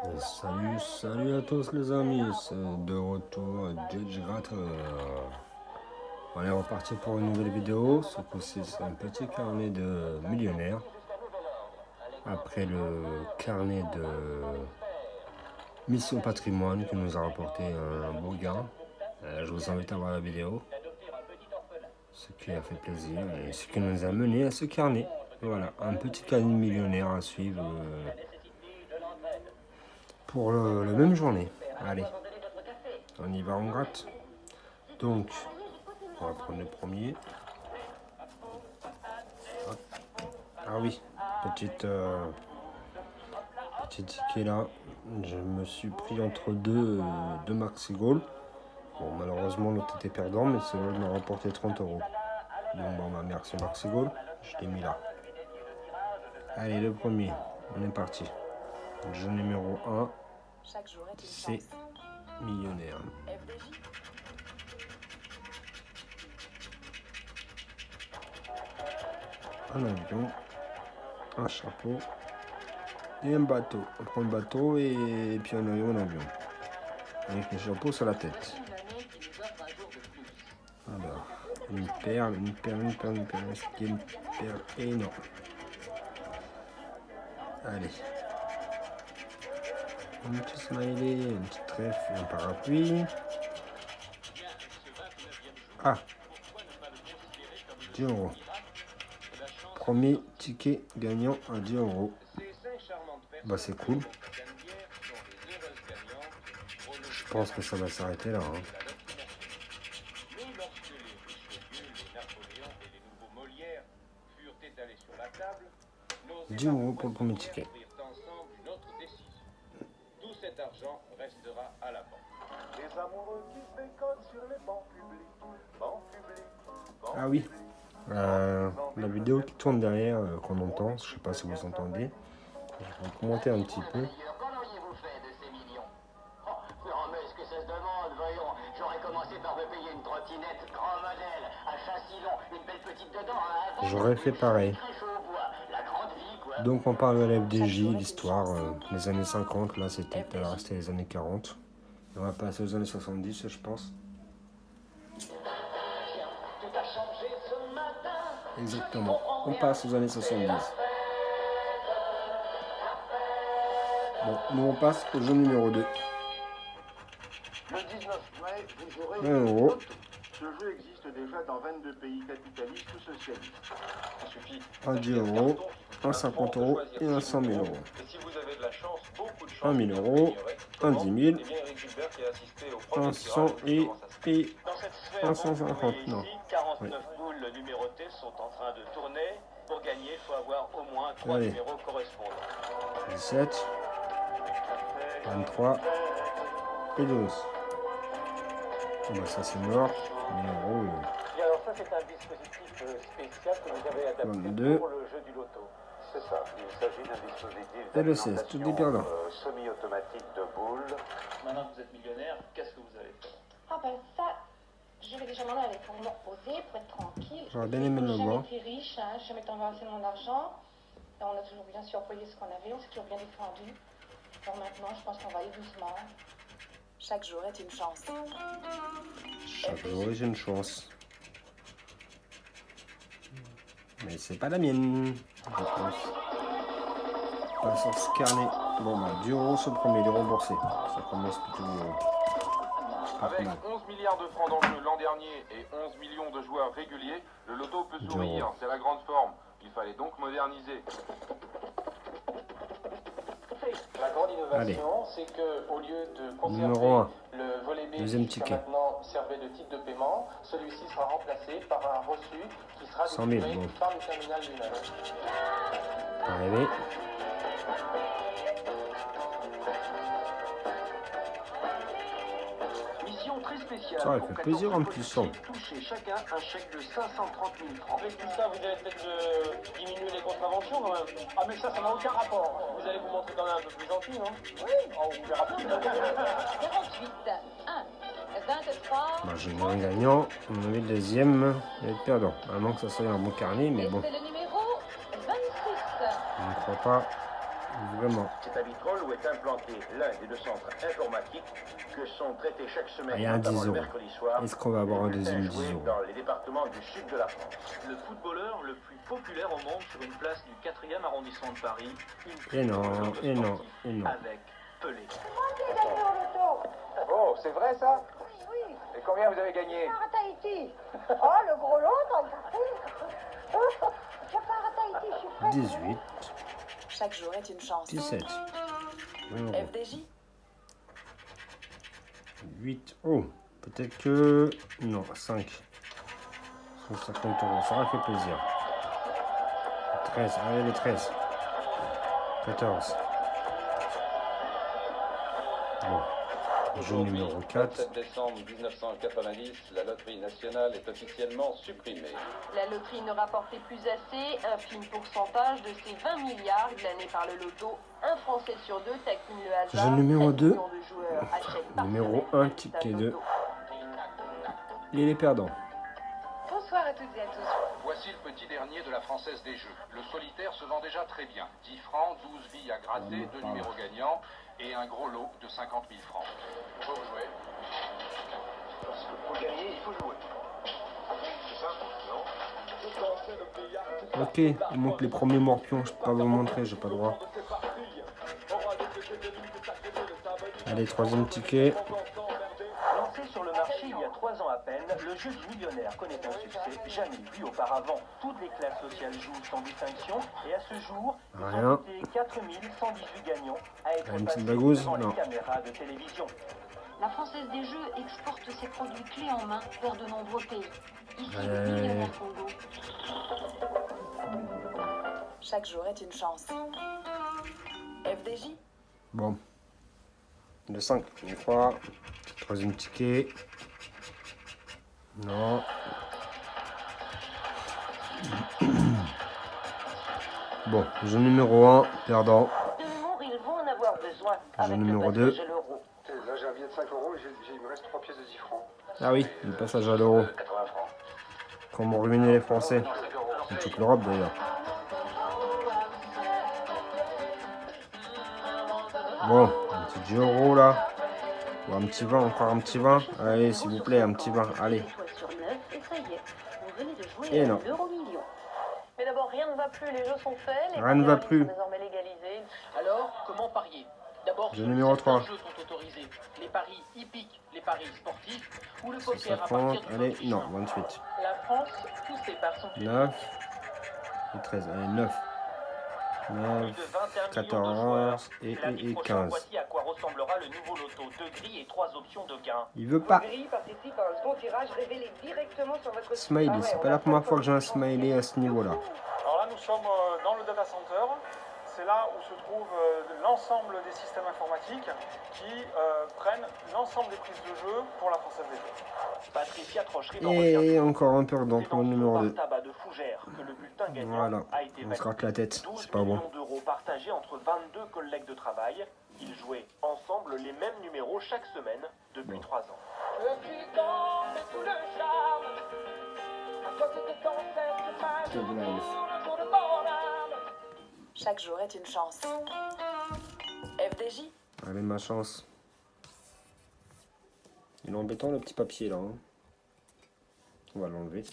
Salut à tous les amis, c'est de retour Judge Gratter. On est reparti pour une nouvelle vidéo. Ce coup-ci, c'est un petit carnet de millionnaire. Après le carnet de Mission Patrimoine qui nous a rapporté un beau gain. Je vous invite à voir la vidéo. Ce qui a fait plaisir et ce qui nous a mené à ce carnet. Voilà, un petit carnet de millionnaire à suivre pour la même journée. Allez, on y va, on gratte. Donc, on va prendre le premier. Ah oui, petit ticket là. Je me suis pris entre deux Maxi Goal. Bon, malheureusement, l'autre était perdant, mais c'est vrai, il m'a rapporté 30 euros. Donc, bon, bah, merci Maxi Goal. Je l'ai mis là. Allez, le premier. On est parti. Jeu numéro 1. C'est millionnaire. Un avion, un chapeau et un bateau. On prend le bateau et puis un avion. Avec le chapeau sur la tête. Alors, une perle. Est-ce qu'il y a une perle? Et non. Allez. Un petit smiley, un petit trèfle, un parapluie. Ah, 10 euros. Premier ticket gagnant à 10 euros. Bah c'est cool. Je pense que ça va s'arrêter là. Hein. 10 euros pour le premier ticket. Ah oui, la vidéo qui tourne derrière, qu'on entend, je sais pas si vous entendez. Je vais commenter un petit peu. J'aurais fait pareil. Donc on parle de la FDJ, l'histoire, les années 50, là c'était les années 40. On va passer aux années 70, je pense. Exactement, on passe aux années 70. Bon, nous on passe au jeu numéro 2. Le 19 mai, vous aurez 1 euro. Ce jeu existe déjà dans 22 pays capitalistes ou socialistes. Il suffit un 10 euros, un 50 euros et un 100 000 euros. Un 1000 euros, un 10 000, un 100 et un 150. Non. 49 boules numérotées sont en train de tourner. Pour gagner, il faut avoir au moins 3 numéros correspondants. 17, 23 et 12. Oh bah ça c'est mort. 1000 euros. Et alors ça c'est un dispositif spécial que vous avez adapté 22. pour le jeu du loto. C'est ça, il s'agit d'un dispositif Et le 16, tout est perdant. semi-automatique de boules. Maintenant que vous êtes millionnaire, qu'est-ce que vous allez faire? Ah ben ça, je vais déjà m'en aller pour me reposer, pour être tranquille. J'aurais bien aimé le voir. J'ai jamais été riche, hein, j'ai jamais embrassé mon argent. Et on a toujours bien sûr employé ce qu'on avait, on s'est toujours bien défendu. Alors maintenant, je pense qu'on va aller doucement. Chaque jour est une chance. Chaque jour j'ai une chance. Mais c'est pas la mienne, je pense. Pas sur ce carnet. Bon bah 10 euros sur le premier, il est remboursé. Ça commence plutôt Avec 11 milliards de francs d'enjeu l'an dernier et 11 millions de joueurs réguliers, le loto peut sourire, c'est la grande forme. Il fallait donc moderniser. La grande innovation, c'est qu'au lieu de Numéro conserver 1. le volet B Deuxième qui ticket. maintenant servait de titre de paiement, celui-ci sera remplacé par un reçu qui sera 100 000, délivré bon. par le terminal lui-même. Arrivé. Mission très spéciale. Ça aurait fait plaisir un petit son. Toucher chacun un chèque de 530 000 francs. Avec tout ça, vous allez peut-être diminuer les contraventions quand même. Ah mais ça n'a aucun rapport. Vous allez vous montrer quand même un peu plus gentil, non? Oui. Oh, on verra bien. 48, 1, 23. Bah, j'ai eu un gagnant. À mon avis, le deuxième va être perdant. À moins que ça soit un bon carnet, mais bon. C'est le numéro 26. Je ne crois pas. Vraiment. C'est à Vitrolles où est implanté l'un des deux centres informatiques que sont traités chaque semaine, Il y a un notamment 10 le euros. mercredi soir, Est-ce qu'on va avoir un les bulletins deuxième 10 joués euros? dans les départements du sud de la France. Le footballeur le plus populaire au monde sur une place du 4e arrondissement de Paris. Et non, et non, et non. Avec Pelé. Oh, c'est vrai ça? Oui, oui, Et combien vous avez gagné? à Tahiti. Oh, le gros lot, dans le café. Je pars à Tahiti, je suis prête. 18, Chaque jour est une chance. 17, 20 euros. FDJ, 8. Oh, peut-être que... Non, 5. 150 euros, ça aurait fait plaisir. 13, allez les 13. 14. Bon, jeu numéro 4. 7 décembre 1990, la loterie nationale est officiellement supprimée. La loterie ne rapportait plus assez, infime pourcentage de ces 20 milliards glanés par le loto. Un Français sur deux taquine le hasard. Jeu numéro 7 2. millions de joueurs achètent par Numéro semaine 1, un ticket loto. 2. Et les perdants. bonsoir à toutes et à tous. Voici le petit dernier de la Française des Jeux. Le solitaire se vend déjà très bien. 10 francs, 12 billes à gratter, 2 numéros gagnants et un gros lot de 50 000 francs. Faut jouer. Pour gagner, il faut jouer. C'est ça? Non? Ok, il manque les premiers morpions, je peux pas vous montrer, j'ai pas le droit. Allez, troisième ticket. Lancé sur le marché il y a 3 ans à peine, le jeu du millionnaire connaît un succès jamais vu auparavant. Toutes les classes sociales jouent sans distinction et à ce jour, ils Rien. ont été 4118 gagnants à être Une petite passés bagouze? devant Non. les caméras de télévision. La Française des Jeux exporte ses produits clés en main vers de nombreux pays. Ici, le Ouais. millionnaire Congo. Chaque jour est une chance. FDJ, Bon. Le 5, une fois. Troisième ticket. Non. Bon, jeu numéro 1, perdant. De mémoire, ils vont en avoir besoin. Jeu numéro 2. Là, j'ai un billet de 5 euros et il me reste 3 pièces de 10 francs. Ah oui, le passage à l'euro. 80 francs. Comment ruiner les Français. Et toute l'Europe d'ailleurs. Bon, un petit 10 euros là. Ou un petit 20, encore un petit 20. Allez, s'il vous plaît, un petit 20. Allez. Sur 9, et ça y est, vous venez de jouer Et à non. l'euro-million. Mais d'abord, rien ne va plus, les jeux sont faits, les Rien ne paris va en ligne plus. sont désormais légalisés. Alors, comment parier? D'abord, Jeu numéro 3. jeux sont autorisés. Les paris hippiques, les paris sportifs ou le poker à 50, partir du allez, 28 non, juin. 28. La France, tous ses parts sont 9 et 13, allez, 9. plus 9, de 21 millions de joueurs. 14 et Lundi prochain, 15. voici à quoi ressemblera le nouveau loto. 2 grilles et 3 options de gain. Il veut pas. Grilles participent à un second tirage révélé directement sur votre site. Smiley, c'est pas la première fois que j'ai un smiley à ce niveau-là. Alors là, nous sommes dans le data center. C'est là où se trouve l'ensemble des systèmes informatiques qui prennent l'ensemble des prises de jeu pour la Française des Jeux. Patricia Trochery dans Et encore un perdant C'est pour dans le ce numéro bar 2. tabac de Fougères que le bulletin gagnant Voilà, a été on se validé. gratte la tête, 12 c'est pas bon. millions d'euros partagés entre 22 collègues de travail. Ils jouaient ensemble les mêmes numéros chaque semaine depuis Bon. 3 ans. chaque jour est une chance. FDJ, Allez, ma chance. Il est embêtant le petit papier là. Hein. On va l'enlever.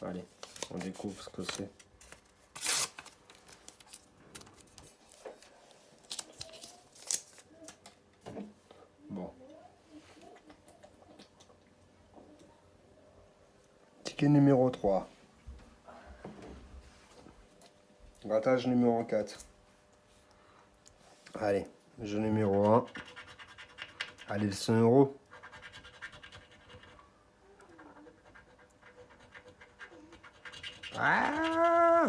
Allez, on découvre ce que c'est. Bon. Ticket numéro 3. Grattage numéro 4. Allez, jeu numéro 1. Allez, le 100 euros. Ah!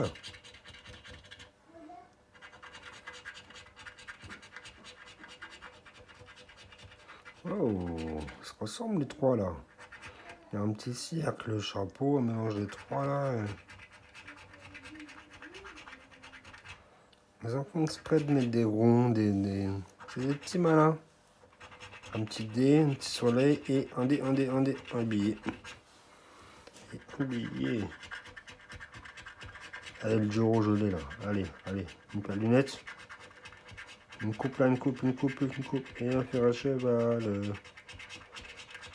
Oh, ça ressemble les trois là. Il y a un petit cercle, le chapeau, un mélange des trois là. Les enfants exprès de mettre des ronds, c'est des petits malins. Un petit dé, un petit soleil et un dé, un billet. Et un billet. Allez, le Joro, je l'ai là. Allez, allez. Une paire de lunettes. Une coupe là, une coupe. Et un fer à cheval.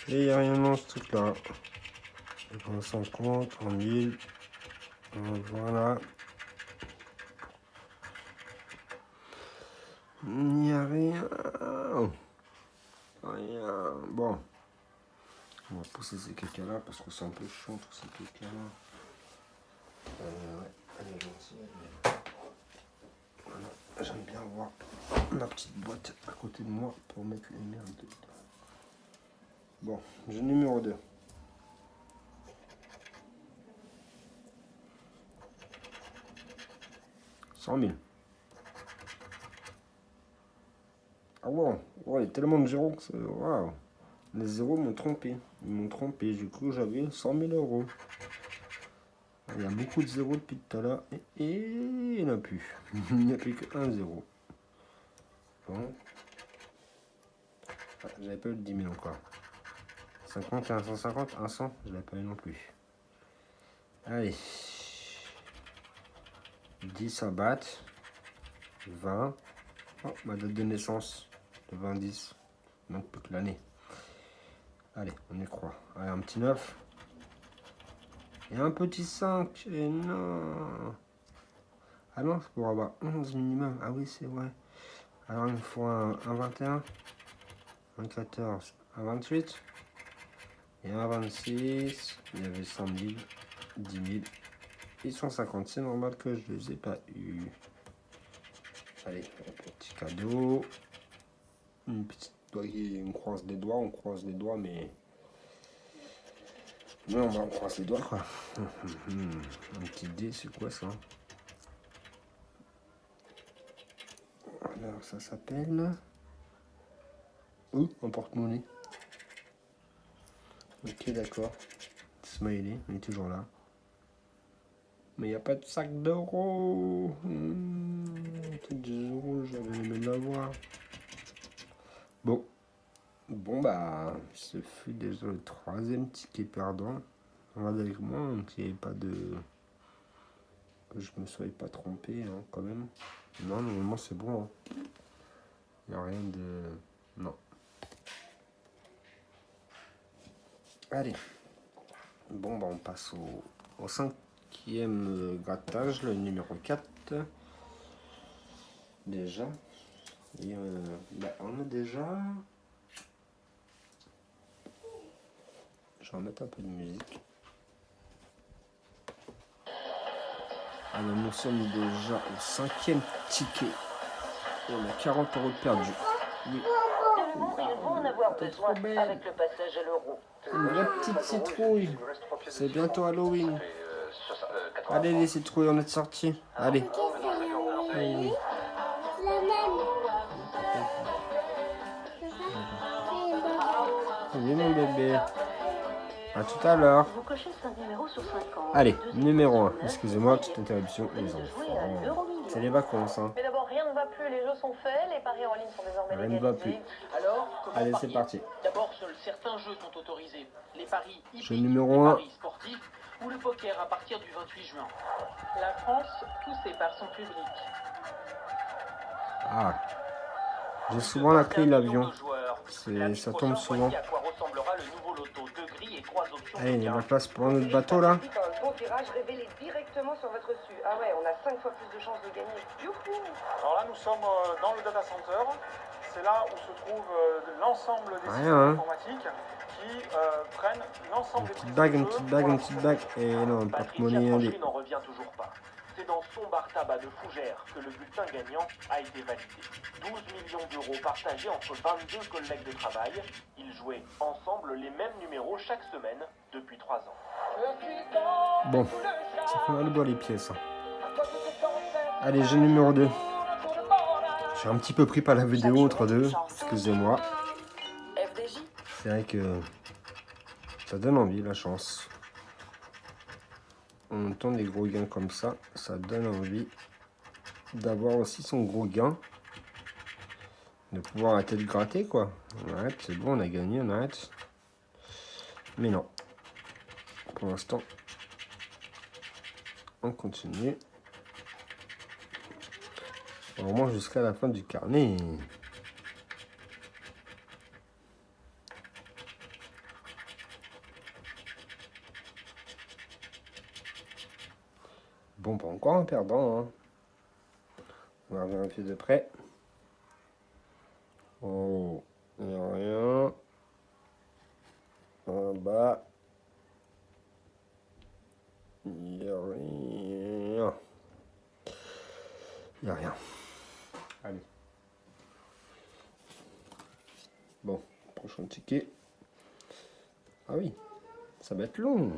Et il n'y a rien dans ce truc là. 150, 30 000. Voilà. Il n'y a rien. Rien. Bon. On va pousser ces caca-là parce que c'est un peu chiant tous ces caca-là. Ouais, elle est gentille. Voilà. J'aime bien avoir ma petite boîte à côté de moi pour mettre les merdes dedans. Bon, j'ai le numéro 2. « 100 000. » Ah wow, il y a tellement de zéros que c'est... Waouh. Les zéros m'ont trompé. Ils m'ont trompé. Du coup, j'avais 100 000 euros. Il y a beaucoup de zéros depuis tout à l'heure. Et il n'y en a plus. Il n'y a plus qu'un zéro. Bon. Ah, j'avais pas eu de 10 000 encore. 50 et un 150, un 100, je l'avais pas eu non plus. Allez. 10 à battre. 20. Oh, ma date de naissance. Le 20-10. Non, plus que l'année. Allez, on y croit. Allez, un petit 9. Et un petit 5. Et non. Ah non, c'est pour avoir 11 minimum. Ah oui, c'est vrai. Alors, il me faut un 21. Un 14. Un 28. Et un 26. Il y avait 100 000. 10 000. Et 150. C'est normal que je les ai pas eu. Allez, un petit cadeau. Une petite... On croise les doigts, mais... Non, on croise les doigts, quoi. Un petit dé, c'est quoi, ça? Alors, ça s'appelle... un porte-monnaie. Ok, d'accord. Smiley, il est toujours là. Mais il n'y a pas de sac d'euros. Peut-être des euros, j'avais aimé l'avoir. Bon, bah, ce fut déjà le 3e ticket perdant. Regardez avec moi qu'il n'y ait pas de... Que je me sois pas trompé, hein, quand même. Non, normalement, c'est bon. Hein. Il n'y a rien de... Non. Allez. Bon, bah, on passe au 5e grattage, le numéro 4. Déjà. Et bah, on a déjà... Je vais remettre un peu de musique. Alors nous sommes déjà au 5e ticket. Et on a 40 euros de perdu. Oui. Nous pourrions en avoir besoin avec le passage à l'euro. Une vraie petite citrouille. C'est bientôt Halloween. Allez les citrouilles, on est sortis. Allez. Oui. Oui mon bébé. A tout à l'heure. Vous cochez 5 numéros sur 5 ans. Allez, numéro 1. Excusez-moi, petite interruption. Les enfants. C'est les vacances. Hein. Mais d'abord, rien ne va plus. Les jeux sont faits. Les paris en ligne sont désormais Rien ne va plus. Alors, comment Allez, parier? c'est parti. D'abord, seuls certains jeux sont autorisés. Les paris hippiques, Jeu numéro les 1. paris sportifs ou le poker à partir du 28 juin. La France, tous ses bars sont publics. Ah. J'ai souvent la clé de l'avion. Ça tombe souvent. À quoi ressemblera le nouveau loto 2 grilles et 3 options. Allez, il y a la place pour un autre bateau là. Un bon tirage révélé directement sur votre su. Ah ouais, on a 5 fois plus de chances de gagner. Youhou! Alors là, nous sommes dans le data center. C'est là où se trouve l'ensemble des systèmes Rien, hein. informatiques qui prennent l'ensemble des Une petite bague. Et non, porte-monnaie, allez. n'en revient toujours pas. C'est dans son bar tabac de Fougères que le bulletin gagnant a été validé. 12 millions d'euros partagés entre 22 collègues de travail. Ils jouaient ensemble les mêmes numéros chaque semaine depuis 3 ans. Bon, ça fait mal au doigt les pièces. Hein. Allez, jeu numéro 2. Je suis un petit peu pris par la vidéo entre deux. Excusez-moi. C'est vrai que ça donne envie, la chance. En même temps, des gros gains comme ça, ça donne envie d'avoir aussi son gros gain. De pouvoir arrêter de gratter, quoi. On arrête, c'est bon, on a gagné, on arrête. Mais non. Pour l'instant, on continue. Vraiment jusqu'à la fin du carnet. Bon, pas encore un perdant. Hein. On va vérifier de près. Oh, il n'y a rien. En bas. Il n'y a rien. Il n'y a rien. Allez. Bon, prochain ticket. Ah oui, ça va être long.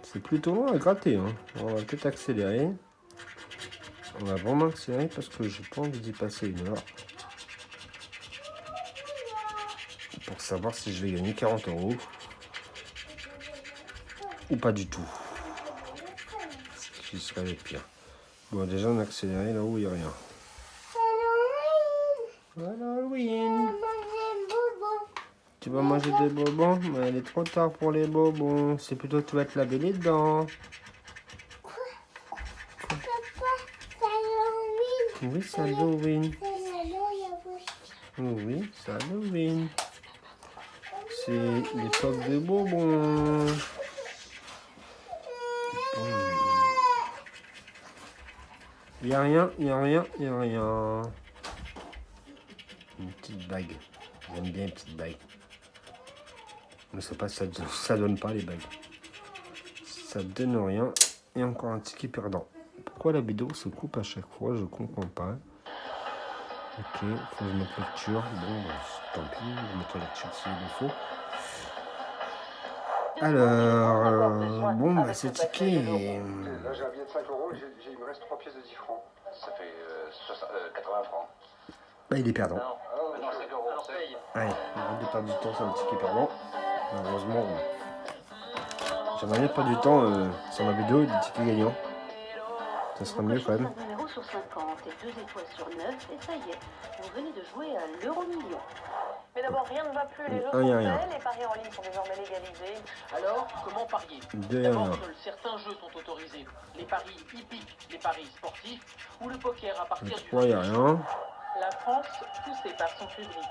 C'est plutôt long à gratter. Hein. On va peut-être accélérer. On va vraiment accélérer parce que j'ai pas envie d'y passer 1 heure. Pour savoir si je vais gagner 40 € ou pas du tout. Ce qui serait le pire. Bon, déjà on a accéléré là où il n'y a rien. Halloween. Tu vas manger des bonbons? Mais il est trop tard pour les bonbons. C'est plutôt tu vas te laver les dents. Oui, c'est Halloween. Oui, c'est Halloween. C'est l'époque des bonbons. Il n'y a rien, il n'y a rien, il n'y a rien. Une petite bague. J'aime bien une petite bague. Mais c'est pas ça donne pas les bagues. Ça donne rien. Et encore un ticket perdant. Pourquoi la vidéo se coupe à chaque fois? Je comprends pas. Ok, faut que je mette lecture. Bon, bah, tant pis, je mettrai lecture s'il le faut. Alors, bon, bah, ce ticket. Là, j'ai un billet de 5 €, il me reste 3 pièces de 10 francs. Ça fait 80 francs. Bah, il est perdant. Non, 5 €, ça y est. Allez, on va perdre du temps sur le ticket perdant. Malheureusement, j'aimerais bien perdre du temps sur ma vidéo du ticket gagnant. Ça sera mieux quand même. Un numéro sur 50 et 2 étoiles sur 9 et ça y est, vous venez de jouer à l'euro-million. Mais d'abord, rien ne va plus. Les jeux Un, sont y a rien. faits, les paris en ligne sont désormais légalisés. Alors, comment parier? Deux, D'abord, rien. seuls certains jeux sont autorisés. Les paris hippiques, les paris sportifs ou le poker à partir du 3, il n'y a rien. La France, poussée par son public.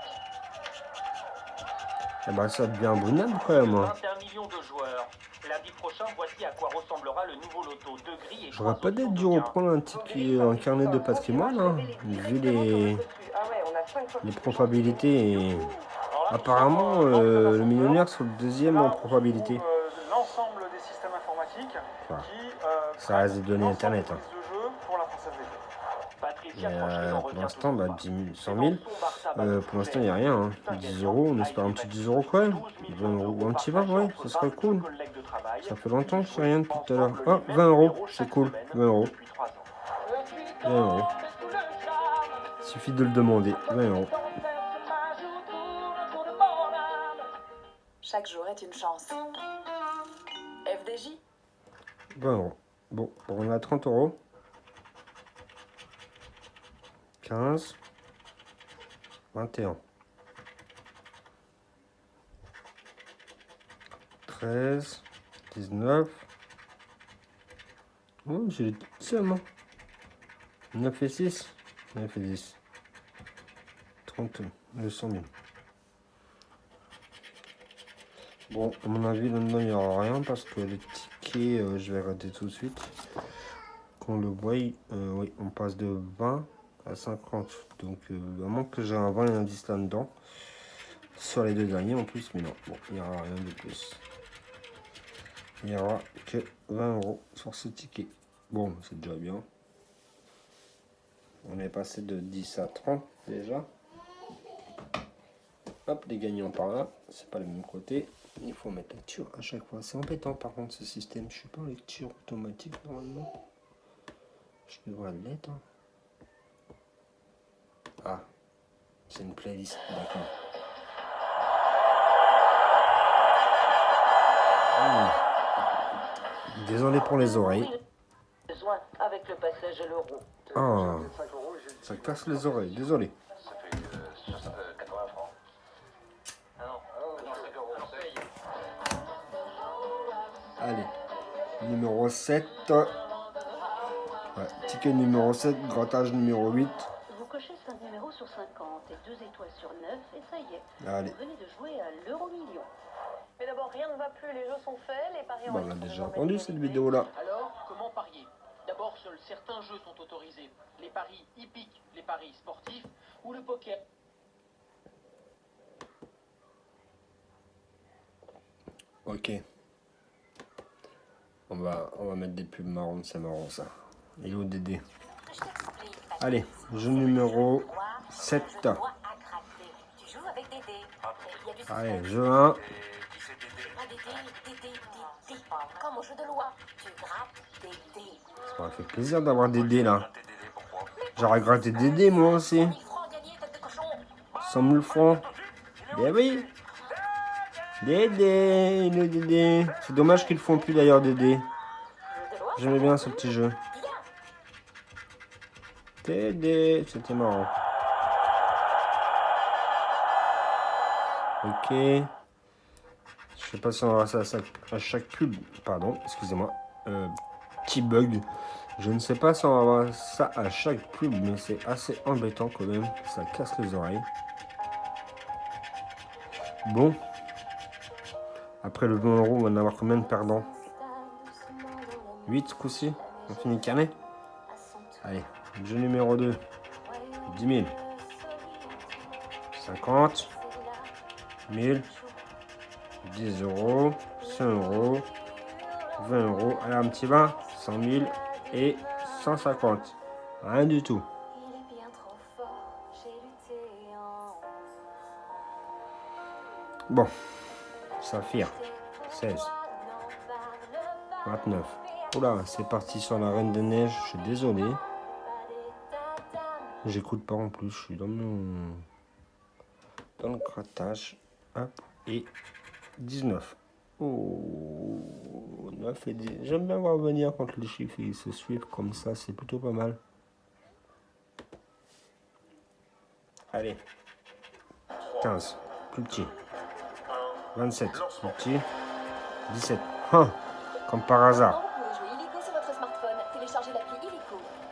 Eh ben, ça devient abonnable quand même. Hein. 21 millions de joueurs. Lundi prochain, voici à quoi ressemblera le nouveau loto. 2 grilles et J'aurais 3 peut-être options dû de gain. reprendre un ticket, un carnet de patrimoine. Hein, vu les probabilités. Et... Apparemment, le millionnaire sur le deuxième en probabilité. L'ensemble des systèmes informatiques Enfin, qui ça reste des données internet. Hein. de jeu pour la Française des Jeux. Patricia Mais, Franchine en pour revient l'instant, toujours bah, pas. 10 000, 100 C'est 000. dans son bar tabac de Pour l'instant, il Fougères n'y a rien. Hein. que le bulletin 10 gagnant €, on a espère un été petit validé. 10 € quand même. 12 20 millions € ou un petit 20, partagés ouais, entre ça serait 22 cool. collègues de travail. Ça fait longtemps que je Ils fais rien jouent depuis tout à l'heure. ensemble Ah, les 20 mêmes €, numéros c'est chaque cool. semaine 20 €. depuis 3 ans. 20 €. Suffit de le demander. 20 €. Chaque jour est une chance. FDJ 20 €. Bon, on a 30 €. 15. 21. 13. 19. Oh, j'ai les petites sommes. 9 et 6. 9 et 10. 30. 200 000. Bon, à mon avis, là-dedans, il n'y aura rien parce que les tickets, je vais rater tout de suite. Qu'on le voie, oui, on passe de 20 à 50. Donc, à moins que j'ai un 20 et un 10 là-dedans. Sur les deux derniers en plus, mais non, bon, il n'y aura rien de plus. Il n'y aura que 20 € sur ce ticket. Bon, c'est déjà bien. On est passé de 10 à 30 déjà. Hop, les gagnants par là, c'est pas le même côté. Il faut mettre lecture à chaque fois. C'est embêtant par contre ce système. Je suis pas en lecture automatique normalement. Je devrais l'être. Hein. Ah, c'est une playlist, d'accord. Désolé pour les oreilles. Besoin avec le passage à l'euro. Ah, ça casse les oreilles, désolé. Ça fait 80 francs. Non, 5 €, ça y est. Allez, numéro 7. Ouais, ticket numéro 7, grattage numéro 8. Vous cochez 5 numéros sur 50 et 2 étoiles sur 9 et ça y est. Allez. Vous venez de jouer à l'euro-million. Mais d'abord, rien ne va plus, les jeux sont faits, les paris en Bon, on a déjà entendu cette vidéo-là. Alors, comment parier? D'abord, seuls certains jeux sont autorisés. Les paris hippiques, les paris sportifs ou le poker. Ok. On va mettre des pubs marrons, c'est marrant ça. Et où Dédé? Allez, jeu numéro 7. Allez, jeu 1. Comme au jeu de loi, tu grattes des dés. Ça m'a fait plaisir d'avoir Dédé là. J'aurais gratté Dédé moi aussi. 100 000 francs. Ben oui. Dédé, le Dédé. C'est dommage qu'ils le font plus d'ailleurs Dédé. J'aimais bien ce petit jeu. Dédé, c'était marrant. Ok. Je sais pas si on va ça à chaque pub. Pardon, excusez-moi. Petit bug. Je ne sais pas si on va voir ça à chaque pub, mais c'est assez embêtant quand même. Ça casse les oreilles. Bon. Après le 20 €, on va en avoir combien de perdants? 8 coup-ci. On finit le carnet. Allez, jeu numéro 2. 10 000. 50. 1000. 10 €. 100 €. 20 €. Allez, un petit 20. 100 000. Et 150. Rien du tout. Bon. Saphir. 16. 29. Oula, c'est parti sur la Reine des Neiges. Je suis désolé. J'écoute pas en plus. Je suis dans le grattage. Hop. Et 19. Oh, 9 et 10. J'aime bien voir venir quand les chiffres ils se suivent comme ça. C'est plutôt pas mal. Allez. 15. Plus petit. 27. Plus petit. 17. Comme par hasard.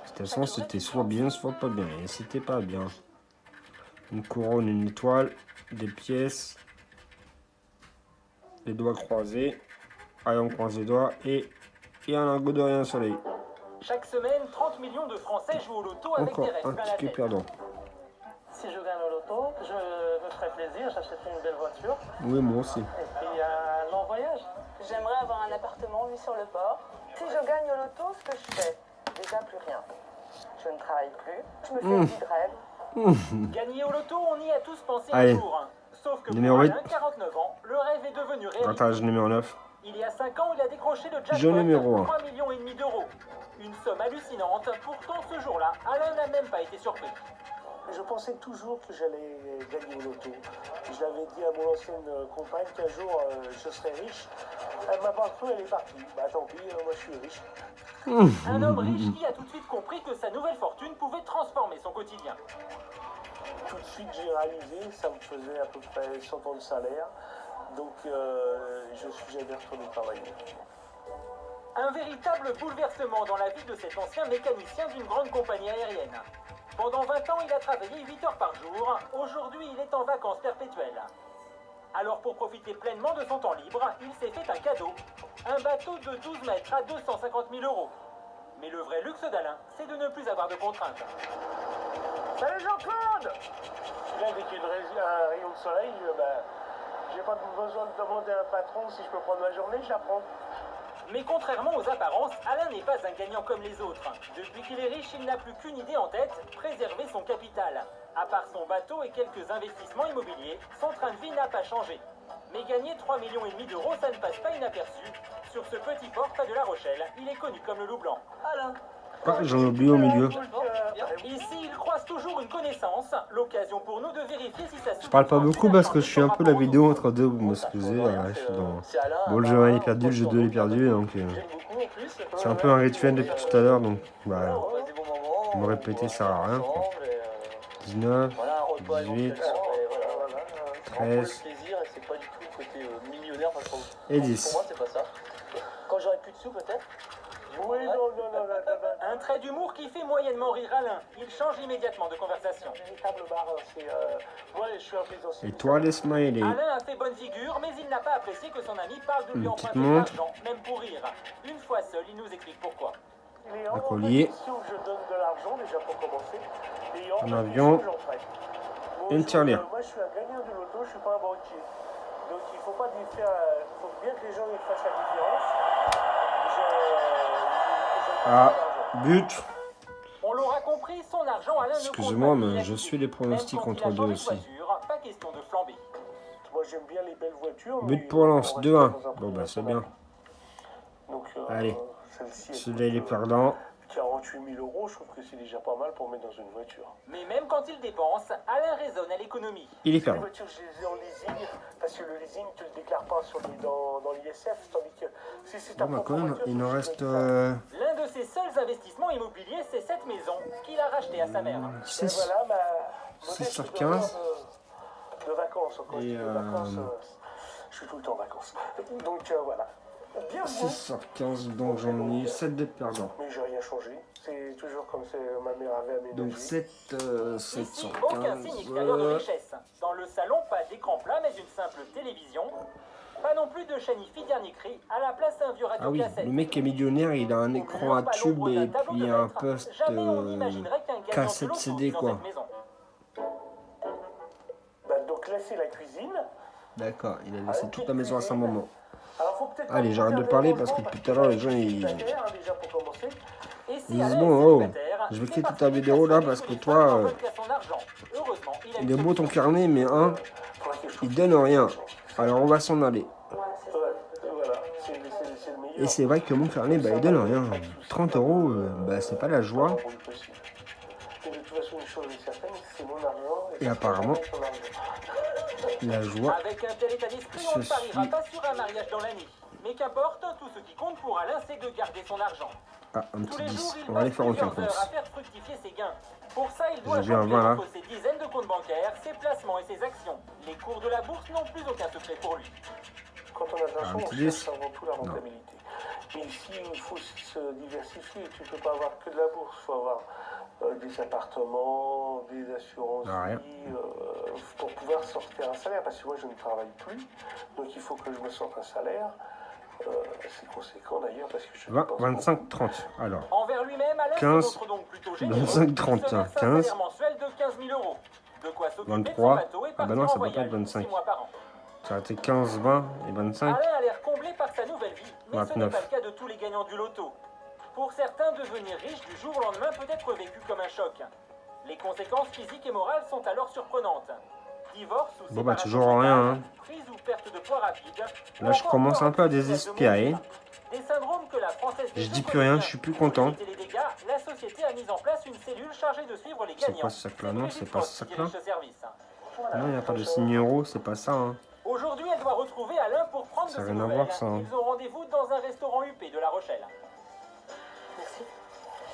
De toute façon, c'était soit bien, soit pas bien. Et c'était pas bien. Une couronne, une étoile, des pièces, les doigts croisés. Allez, on croise les doigts et un lingot de rien soleil. Chaque semaine, 30 millions de Français jouent au loto avec Encore des restes un plein la ticket tête. perdant. Si je gagne au loto, je me ferai plaisir, j'achèterai une belle voiture. Oui, moi aussi. Et puis un long voyage. J'aimerais avoir un appartement, vue sur le port. Si je gagne au loto, ce que je fais, déjà plus rien. Je ne travaille plus, je me fais une vie de rêve. Gagner au loto, on y a tous pensé Allez. un jour. Sauf que Numéro pour 8. Alain, 49 ans, le rêve est devenu réalité. Grattage numéro 9. Il y a 5 ans, il a décroché le Jeu jackpot numéro un. 3,5 millions d'euros. Une somme hallucinante. Pourtant, ce jour-là, Alain n'a même pas été surpris. Je pensais toujours que j'allais gagner au loto. Je l'avais dit à mon ancienne compagne qu'un jour je serais riche. Elle m'a pas cru, elle est partie. Bah tant pis, moi je suis riche. Un homme riche qui a tout de suite compris que sa nouvelle fortune pouvait transformer son quotidien. Tout de suite j'ai réalisé, ça me faisait à peu près 100 ans de salaire. Donc je suis jamais retourné travailler. Un véritable bouleversement dans la vie de cet ancien mécanicien d'une grande compagnie aérienne. Pendant 20 ans, il a travaillé 8 heures par jour. Aujourd'hui, il est en vacances perpétuelles. Alors, pour profiter pleinement de son temps libre, il s'est fait un cadeau. Un bateau de 12 mètres à 250 000 €. Mais le vrai luxe d'Alain, c'est de ne plus avoir de contraintes. Salut Jean-Claude! Là, dès qu'il y a un rayon de soleil, j'ai pas besoin de demander à un patron si je peux prendre ma journée, je la prends. Mais contrairement aux apparences, Alain n'est pas un gagnant comme les autres. Depuis qu'il est riche, il n'a plus qu'une idée en tête, préserver son capital. À part son bateau et quelques investissements immobiliers, son train de vie n'a pas changé. Mais gagner 3,5 millions d'euros, ça ne passe pas inaperçu. Sur ce petit port près de La Rochelle, il est connu comme le loup blanc. Alain. Ah, j'en ai oublié au milieu. Ici, il croise toujours une connaissance, l'occasion pour nous de vérifier si ça... Je parle pas beaucoup parce que je suis un peu la vidéo entre deux, vous m'excusez, je suis dans... Bon, le jeu 1 est perdu, le jeu 2 est perdu, donc... c'est un peu un rituel depuis tout à l'heure, donc... Bah, me répéter, ça sert à rien. 19, 18, 13... plaisir et c'est pas du tout le côté millionnaire. Et 10. Pour moi, c'est pas ça. Quand j'aurai plus de sous, peut-être. Oui, non. Un trait d'humour qui fait moyennement rire Alain. Il change immédiatement de conversation. Véritable marin, c'est... Moi, je suis un plaisancier. Et toi, les smileys? Alain a fait bonne figure, mais il n'a pas apprécié que son ami parle de lui Une petite emprunter de montre. l'argent, même pour rire. Une fois seul, il nous explique pourquoi. Il est Un hors de collier. question que je donne de l'argent, déjà pour commencer. Et hors Un de avion. question que j'en prête. Bon, Une tirelire. moi, je suis un gagnant du loto, je suis pas un banquier. Donc, il faut pas faire... Il faut bien que les gens ils fassent la différence. Ah, but. On l'aura compris, son argent, Alain ne Excusez-moi, compte pas mais l'identité. je suis les pronostics Même quand entre il a deux changé de aussi. voiture, pas question de flamber. Moi, j'aime bien les belles voitures. But mais pour Lens, on reste 2-1. dans un Bon, prix bah, c'est raisonnable. bien. Donc, Allez. celle-ci, Celui-là, il est perdant. 48 000 €, je trouve que c'est déjà pas mal pour mettre dans une voiture. Mais même quand il dépense, Alain raisonne à l'économie. Il est Les perdant. voitures, je les ai en leasing, parce que le leasing, tu le déclares pas dans l'ISF, tandis que si c'est ta Bon, bah, propre quand même, voiture, il nous tu reste... le L'un de ses seuls investissements immobiliers, c'est cette maison qu'il a rachetée à sa mère. Et 6. voilà, ma 6 modeste sur demeure 15. de vacances. Quand je dis Et, de vacances, je suis tout le temps en vacances. Donc voilà. Bien 6 joué. sur 15, donc j'en ai mis 7 de perdants. Mais j'ai rien changé. C'est toujours comme ma mère avait aménagé. Donc 7 Ici, sur aucun 15. signe extérieur de richesse. Dans le salon, pas d'écran plat, mais une simple télévision. Pas non plus de chaîne IFI dernier cri. À la place, un vieux Ah radio oui, cassette. le mec est millionnaire, il a un écran à tube et puis un poste Jamais on n'imaginerait qu'un gagnant de cassette loto CD, dans quoi. cette maison. Bah, donc là, c'est la cuisine. D'accord, il a laissé toute la maison à sa maman. Alors, faut peut-être Allez, pas j'arrête de faire parler des parce que rangements, depuis tout à l'heure, les gens, ils déjà pour commencer. Et si ils disent Alain bon, est oh, célibataire, je vais c'est quitter parce ta qu'il vidéo là passe parce que tous les toi, femmes en mode qu'à son argent. Heureusement, il a il est une beau ton solution. carnet, mais un, il donne rien. Alors on va s'en aller. Voilà, c'est le meilleur. Et c'est vrai que mon carnet, bah, il donne rien. 30 €, bah, c'est pas la joie. Et de toute façon, une chose est certaine, c'est mon argent. Et apparemment, c'est son argent. la joie, Avec un tel état d'esprit, on ne Je pariera suis- pas sur un mariage dans l'année. Mais qu'importe, tout ce qui compte pour Alain, c'est de garder son argent. ah, un Tous petit les jours, 10. il On va aller passe faire aucun plusieurs heures à compte. faire fructifier ses gains. Pour ça, il doit J'ai vu un jongler 20 là. entre ses dizaines de comptes bancaires, ses placements et ses actions. Les cours de la bourse n'ont plus aucun secret pour lui. Quand on a de l'argent, Un on petit cherche 10. avant tout la rentabilité. Mais ici, il faut se diversifier. Tu ne peux pas avoir que de la bourse. Il faut avoir des appartements, des assurances Rien. vie, pour pouvoir sortir un salaire. Parce que moi, je ne travaille plus. Donc, il faut que je me sorte un salaire. C'est conséquent d'ailleurs parce que je 20, dépense 25, 30. Alors, Envers lui-même, Alain 15, se montre donc plutôt généreux. 25, 30, Il se verse un 15. salaire mensuel de 15 000 €. De quoi s'occuper de 23. son bateau et Ah bah partir non, en ça peut pas voyage être 25. 6 mois par an. ça a été 15, 20 et 25. Alain a l'air comblé par sa nouvelle vie, mais ce n'est 29. pas le cas de tous les gagnants du loto. Pour certains, devenir riche du jour au lendemain peut être vécu comme un choc. Les conséquences physiques et morales sont alors surprenantes. Divorce ou Bon bah séparation toujours rien. Hein. prise ou perte de poids rapide. ou Là je encore commence un peu à peur artificielle de désespérer. mourir. Des syndromes que la Française des Je dis Jeux plus rien, connaît je suis bien. plus content. Pour éviter les dégâts, la société a mis en place une cellule chargée de suivre les C'est gagnants. quoi ce sac-là? Non, c'est pas ce sac-là. dirige ce service. Non, il n'y a pas de signe euro, c'est pas ça. Hein. Aujourd'hui, elle doit retrouver Alain pour prendre Ça de n'a ses rien à nouvelles. voir, ça, hein. Ils ont rendez-vous dans un restaurant huppé de La Rochelle. Merci.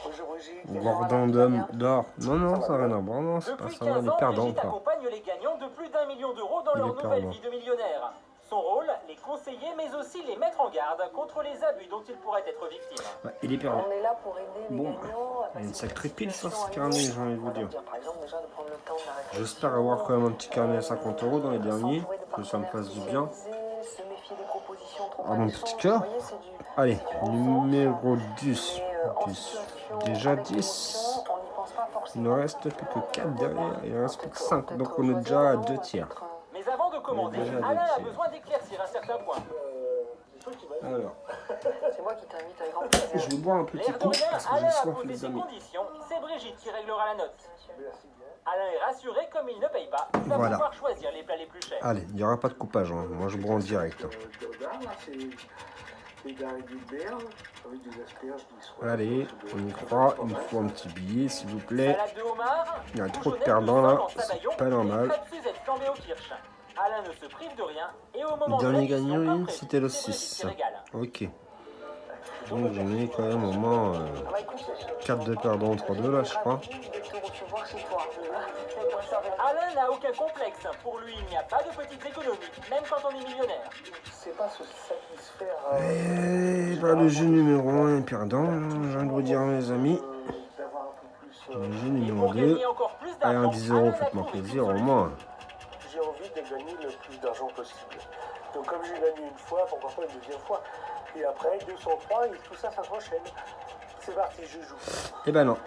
Bonjour Brigitte. Gordon d'or. Non, non, ça n'a rien à voir. Non, c'est pas Depuis ça. 15 Les ans, perdants Brigitte quoi. accompagne les gagnants de plus d'1 million d'euros dans Il leur est nouvelle perdant. vie de millionnaire. Son rôle, les conseiller, mais aussi les mettre en garde contre les abus dont ils pourraient être victimes. Ouais, il est perdant. On est là pour aider les Bon, gagnants. à il y a une passer sacrée pile sur ce situation carnet, à j'ai envie de vous leur dire. Par exemple, déjà de prendre le temps de la réflexion, J'espère avoir quand même un petit carnet à 50 € dans les derniers, s'entourer de que ça me partenaires fasse du bien. spécialisés, se méfier des propositions trop Ah, mon alléchantes. petit cœur. Vous voyez, c'est du- Allez, c'est du bon numéro sens, 10. mais, en 10. situation Déjà avec 10. l'émotion, on n'y pense pas Il forcément. ne reste plus que 4 derrière, il en reste plus que 5. Peut-être Donc on est choisir déjà à un nom, 2 tiers. peut-être Mais avant de commander, Déjà Alain a des- besoin d'éclaircir un certain point. Alors, C'est moi qui t'invite avec grand plaisir. je vais boire un petit L'air de coup rien, parce que Alain j'ai a soif, posé les ses amis. conditions. C'est Brigitte qui réglera la note. Alain est rassuré, comme il ne paye pas, il va Voilà. pouvoir choisir les plats les plus chers. Allez, il n'y aura pas de coupage. Hein. Moi, je bois en direct. C'est des d'arrivée de berge avec des asperges qui sont... Allez, on y croit. Il me faut un petit billet, s'il vous plaît. Salade de homard, Il y a trop de bouchonnette perdants, sol là. en C'est sabayon, pas normal. et crêpes Suzette flambées au kirsch. Alain ne se prive de rien et au moment Le dernier de l'addition, gagnant, comme prévu, c'était le c'est Brigitte 6. qui régale. Ok. Donc j'en ai quand même au moins 4 de perdants entre deux là, je crois. De te recevoir chez toi. Alain Alain n'a aucun complexe. Pour lui, il n'y a pas de petite économie, même quand on est millionnaire. C'est pas se satisfaire. Et bah, le jeu numéro 1 est perdant, je viens de vous dire, mes amis. D'avoir un peu plus. Le jeu numéro 2. Allez, un 10 €, faites-moi plaisir, au moins. J'ai envie de gagner le plus d'argent possible. Donc, comme j'ai gagné une fois, pourquoi pas une deuxième fois? Et après, 203, et tout ça, ça s'enchaîne. C'est parti, je joue. Eh ben non.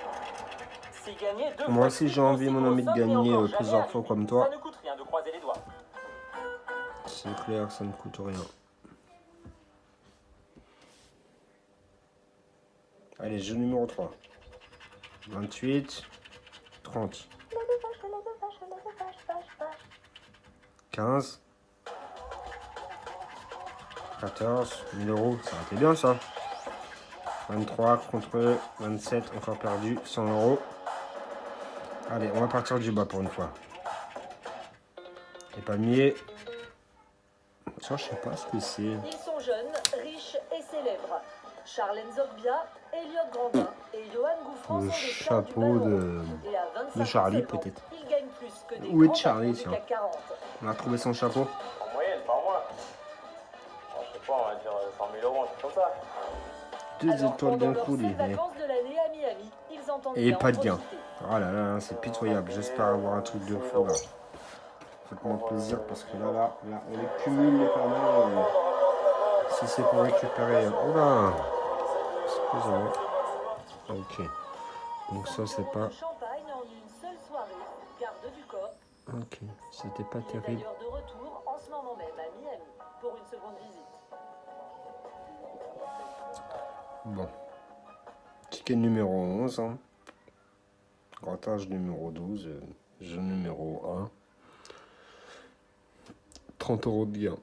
Si gagner deux Moi fois aussi, plus j'ai envie, mon ami, de conséquent, gagner mais encore plusieurs jamais fois arrivé. comme toi. Ça ne coûte rien de croiser les doigts. C'est clair, ça ne coûte rien. Allez, jeu numéro 3. 28, 30. 15. 14, 1000 €, ça aurait été bien ça. 23 contre 27, encore perdu, 100 €. Allez, on va partir du bas pour une fois. Les palmiers. Ça, je sais pas ce que c'est. Ils sont jeunes, riches et célèbres. Charlène Zogbia, Elliot Grandin et Johan Gouffran Le sont des stars du chapeau ballon. Et à 25 de Charlie, seulement, peut-être. ils gagnent plus que des Où est grands Charlie, patrons tiens? du CAC 40. On a trouvé son chapeau. En moyenne, par mois. Je sais pas, on va dire 100 000 €, c'est comme ça. 2 Alors, étoiles d'un pendant coup, leurs lui. 7 vacances de l'année à Miami, ils entendent Et bien pas en de gain. profiter. Oh là là, c'est pitoyable. J'espère avoir un truc de fou là. Faites-moi plaisir parce que là, on les cumule les perdants. Si c'est pour récupérer. Oh là! Excusez-moi. Ok. Donc ça, c'est pas. Champagne en une seule soirée, garde du corps. Ok. C'était pas Il est terrible. d'ailleurs de retour en ce moment même à Miami pour une seconde visite. Bon. Ticket numéro 11. Hein. Grattage numéro 12. Jeu numéro 1. 30 € de gain.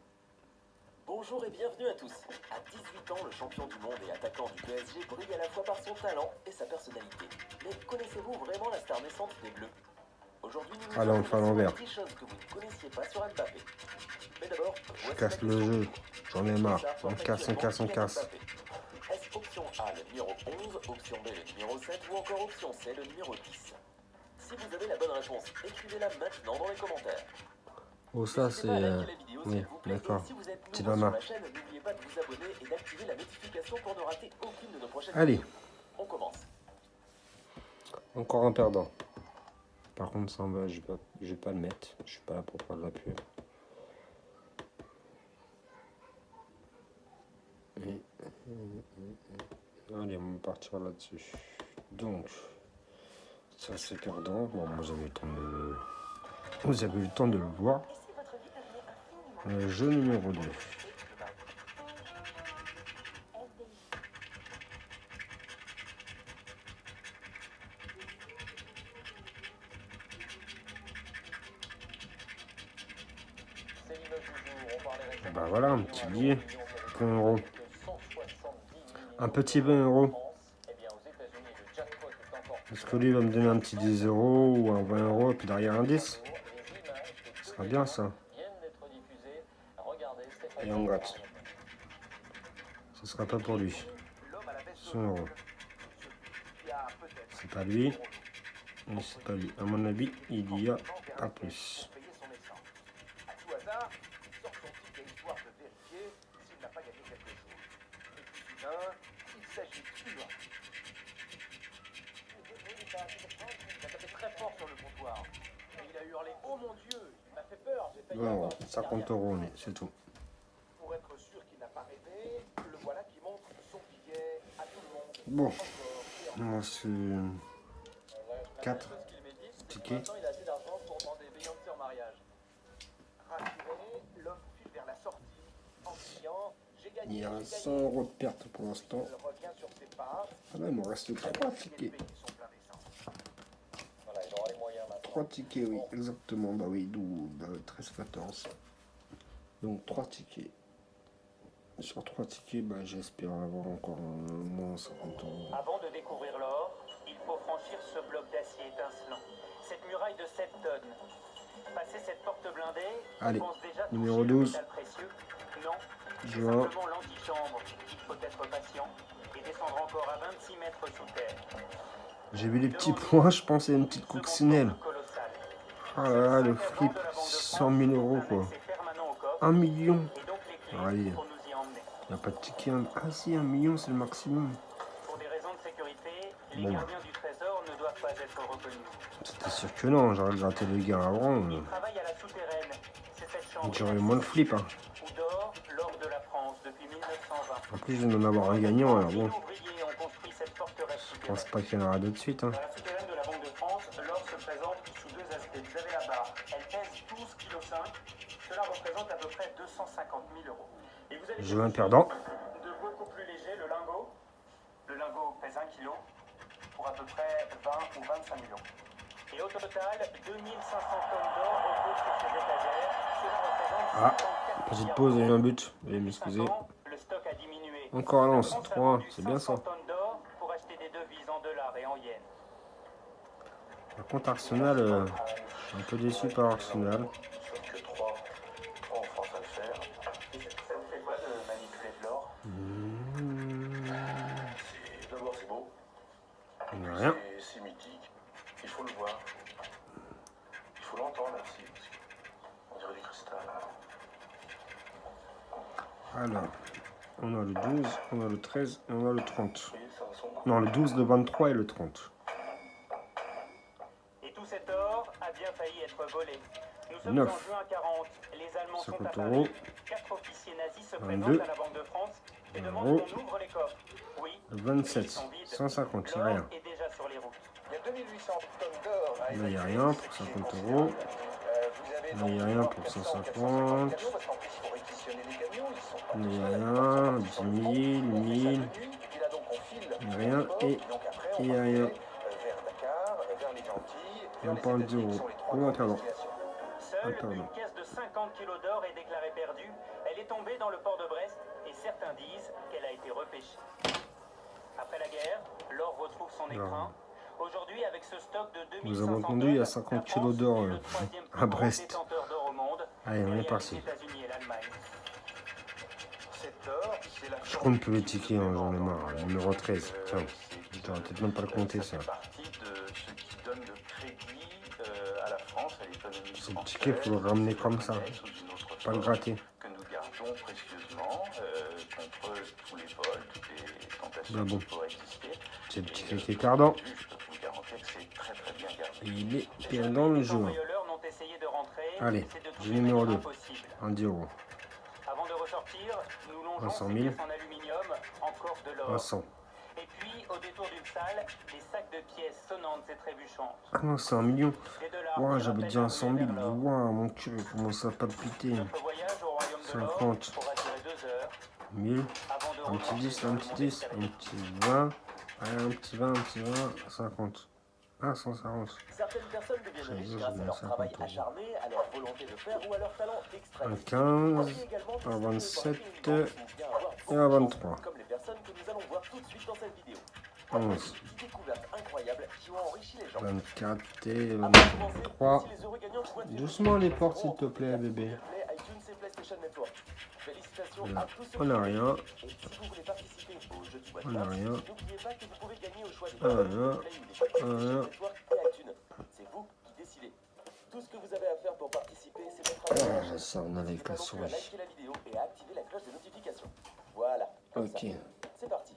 Bonjour et bienvenue à tous. À 18 ans, le champion du monde et attaquant du PSG brille à la fois par son talent et sa personnalité. Mais connaissez-vous vraiment la star naissante des Bleus? Aujourd'hui, nous Allez, on le fait à l'envers. 10 choses que vous ne connaissiez pas sur Mbappé. Mais d'abord, Je casse le jeu. J'en ai marre. On casse. Est-ce option A le numéro 11, option B le numéro 7 ou encore option C le numéro 10? Si vous avez la bonne réponse, écrivez-la maintenant dans les commentaires. Oh, ça, c'est. Oui, d'accord. Petit Mama. N'oubliez pas de vous abonner et d'activer la notification pour ne rater aucune de nos prochaines Allez. vidéos. On commence. Encore un perdant. Par contre, ça, je vais pas le mettre. Je suis pas là pour faire de la pub. Allez, on va partir là-dessus. Donc, ça c'est perdant. Bon, vous avez eu le temps de le voir. Le jeu numéro 2. Bah voilà, un petit billet, 20 €. Un petit 20 €. Est-ce que lui va me donner un petit 10 € ou un 20 € et puis derrière un 10? Ce sera bien ça. Et on gratte. Ce sera pas pour lui. 100 €. C'est pas lui. Et c'est pas lui. À mon avis, il y a pas plus. Bon, 50 €, c'est tout. Pour être sûr qu'il n'a pas rêvé, le voilà qui montre son billet à tout le monde. Bon, moi c'est 4 tickets. Il a assez d'argent pour demander Beyoncé en mariage. Rassuré, l'homme file vers la sortie en criant j'ai gagné. Il y a 100 € de perte pour l'instant. Il revient sur ses pas. Ah là, il me reste 3 tickets. 3 tickets, oui, exactement. Bah oui, 12, 13, 14. Donc 3 tickets. Sur 3 tickets, bah, j'espère avoir encore moins 50 €. Avant de découvrir l'or, il faut franchir ce bloc d'acier étincelant. Cette muraille de 7 tonnes. Passer cette porte blindée, allez, on pense déjà numéro toucher 12. le métal précieux. Non, c'est Juin. simplement l'antichambre. Il faut être patient et descendre encore à 26 mètres sous terre. J'ai vu les petits points, je pensais à une petite coccinelle. Ah là là, le flip, 100 000 euros quoi. 1 million. Allez, il n'y a pas de ticket. Ah si, 1 million c'est le maximum. Pour des raisons de sécurité, les Bon. gardiens du trésor ne doivent pas être reconnus. C'était sûr que non, j'aurais gratté le gars avant. Ils travaillent à la souterraine. C'est cette chambre J'aurais moins de flip. Hein. où dort l'or de la France depuis 1920. En plus, je viens d'en avoir un gagnant, alors bon. Les ouvriers ont construit cette forteresse Je pense pas qu'il y en aura d'autres de suite. Hein. Dans la souterraine de la Banque de France, l'or se présente sous deux aspects. Vous avez la barre, elle pèse 12,5 kg. Cela représente à peu près 250 000 euros. Et vous avez J'ai un perdant. de beaucoup plus léger, le lingot. Le lingot pèse 1 kg pour à peu près 20 ou 25 000 euros. Et au total, 2500 tonnes d'or reposent sur ces étagères. Cela représente Ah, 54 petite milliards pause, il y a eu d'euros. un but. Veuillez m'excuser. Le stock a diminué. Encore un lance, La France a 3, vendu c'est bien ça. 500 tonnes d'or pour acheter des devises en dollars et en yens. Par contre, Arsenal, je suis un peu déçu par Arsenal. Sauf que 3 en France à le faire. Ça vous fait quoi de manipuler de l'or? D'abord, c'est beau. Il n'y a rien. C'est mythique. Il faut le voir. Il faut l'entendre aussi. Parce qu'on dirait du cristal. Alors, on a le 12, on a le 13 et on a le 30. Vous voyez, ça ressemble. Non, le 12, le 23 et le 30. Et tout cet or a bien failli être volé. Nous sommes 9. en juin 40. Les Allemands sont à 50 Paris. euros. 4 officiers nazis se 22. présentent à la Banque de France et demandent Euros. qu'on ouvre les coffres. Oui, Le mais 27, ils sont vides. 150, c'est L'or rien. est déjà sur les routes. Il y a 2800 tonnes d'or à Là, il n'y a évacuer, rien ce pour qui est 50 considérable. euros. Vous avez Là, donc il n'y a rien encore pour 400, 150. 450 camions, parce qu'en plus, il faut réquisitionner les camions. Ils sont pas Il n'y a tous rien, là, 10 ils sont 000, sur le front. 1000. Et puis là, donc, on file Il n'y a rien et donc après, il on n'y a va rien. vers Dakar, vers les Antilles, On vers va pas les en dire États-Unis, qui où. sont les trois Où grandes pardon. destinations. Seule Pardon. une caisse de 50 kg d'or est déclarée perdue. Elle est tombée dans le port de Brest et certains disent qu'elle a été repêchée. Après la guerre, l'or retrouve son écrin. Aujourd'hui, avec ce stock de 2500 Nous avons entendu, il y a tonnes, 50 la kilos France d'or est le troisième plus à grand Brest. détenteur d'or au monde, Allez, on est derrière parti. les États-Unis et l'Allemagne. Cet or, c'est la Je compte plus les tickets, hein, j'en ai marre. Le numéro 13, tiens. Je devrais peut-être même pas le compter ça. partie de ce qui donne le crédit à la France, à l'économie Ce ticket, il faut le ramener comme ça. Pas le gratter. que nous gardons précieusement contre tous les vols, toutes les tentations Bah bon. qui pourraient exister. C'est le ticket qui est perdant. Je peux vous garantir que c'est très très bien gardé. Et il est perdant le jeu. cambrioleurs n'ont essayé de rentrer, Allez, c'est de toutes j'ai les le numéro manières 2. impossibles. 1 10 euros. Avant de ressortir, nous longeons 100 ces 000. pièces en aluminium, encore de l'or. 100. Et puis, au détour d'une salle, des sacs de pièces sonnantes et trébuchantes. Ah non, c'est 1 million. Des dollars Ouah, qui j'avais rappellent déjà un la 100 000. vers l'or. Ouah, mon cul, il commence à palpiter. Notre voyage au royaume de l'or 50. pourra durer 2 heures 1000. avant de Un petit remonter 10, dans un le petit monde 10, extérieur. un petit 20. Allez, un petit 20, un petit 20. 50. Ah, 140. Certaines personnes deviennent riches J'avoue, grâce j'ai à leur 50 travail euros. acharné, à leur volonté de faire ou à leur talent d'extrait. Un 15, un 27 et un 23. Comme les personnes que nous allons voir tout de suite dans cette vidéo. 11, Des découvertes incroyables qui ont enrichi les gens. 24 et Avant de commencer, 23. voici les heureux gagnants de voitures. Doucement les portes, s'il te plaît, bébé. Play, iTunes et PlayStation Network. Félicitations Là, à tous ceux on qui n'a ont rien. gagné. Et si vous voulez participer au jeu du On n'a WhatsApp, rien. n'oubliez pas que vous pouvez gagner au choix des Ah, Play, rien. PlayStation Ah, rien. Network et iTunes. C'est vous qui décidez. Tout ce que vous avez à faire pour participer, c'est mettre un Ah, like. ça, on a avec la N'hésitez pas non plus à souris. liker la vidéo et à activer la cloche de notification. Voilà. Comme Ok. ça. C'est parti.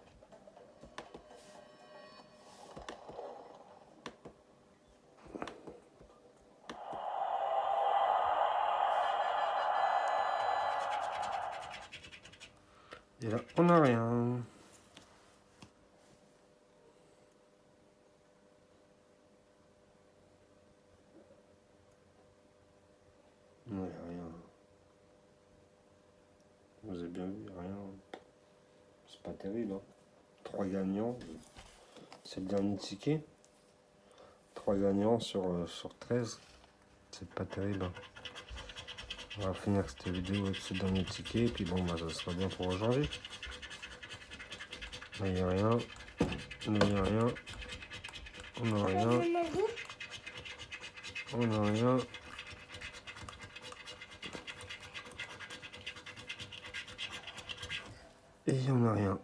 Et là, on n'a rien. Non, il n'y a rien. Vous avez bien vu, rien. C'est pas terrible. Hein. 3 gagnants. C'est le dernier ticket. 3 gagnants sur 13. C'est pas terrible. Hein. On va finir cette vidéo avec ce dernier ticket. Et puis bon, bah, ça sera bien pour aujourd'hui. Là, il n'y a rien. Là, il n'y a rien. On n'a rien. On n'a rien. Et on n'a rien.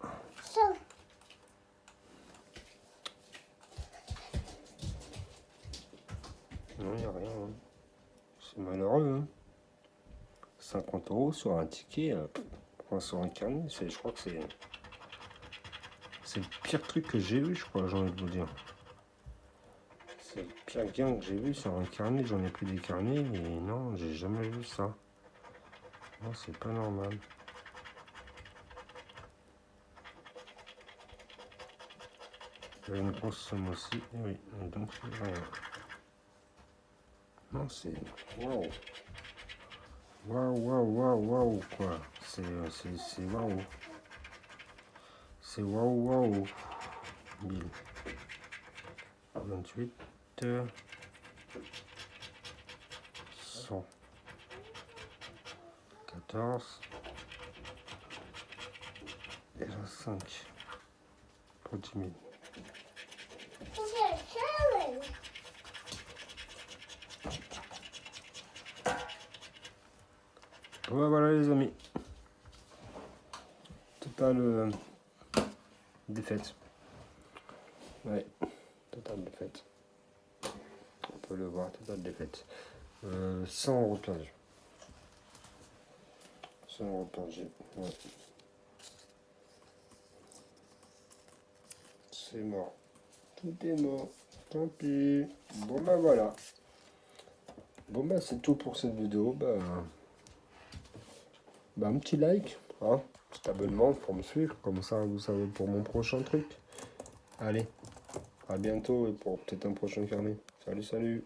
Non, il n'y a rien. Hein. C'est malheureux, hein. 50 € sur un ticket, sur un carnet, je crois que c'est le pire truc que j'ai vu, je crois, j'ai envie de vous dire. C'est le pire gain que j'ai vu sur un carnet, j'en ai pris des carnets, mais non, j'ai jamais vu ça. Non, c'est pas normal. J'avais une grosse somme aussi, et oui, et donc c'est rien. Non, c'est... Waouh. Waouh, quoi. C'est waouh. C'est waouh. 1000. 28. 100. 14. Et là, 5. Pour 10 000. Ouais, voilà les amis. Totale défaite. Ouais, totale défaite. On peut le voir, totale défaite. 100 € perdu. 100 € perdu. Ouais. C'est mort. Tout est mort. Tant pis. Bon bah voilà. Bon bah c'est tout pour cette vidéo. Un petit like, hein, petit abonnement pour me suivre, comme ça vous savez pour mon prochain truc. Allez, à bientôt et pour peut-être un prochain carnet. Salut.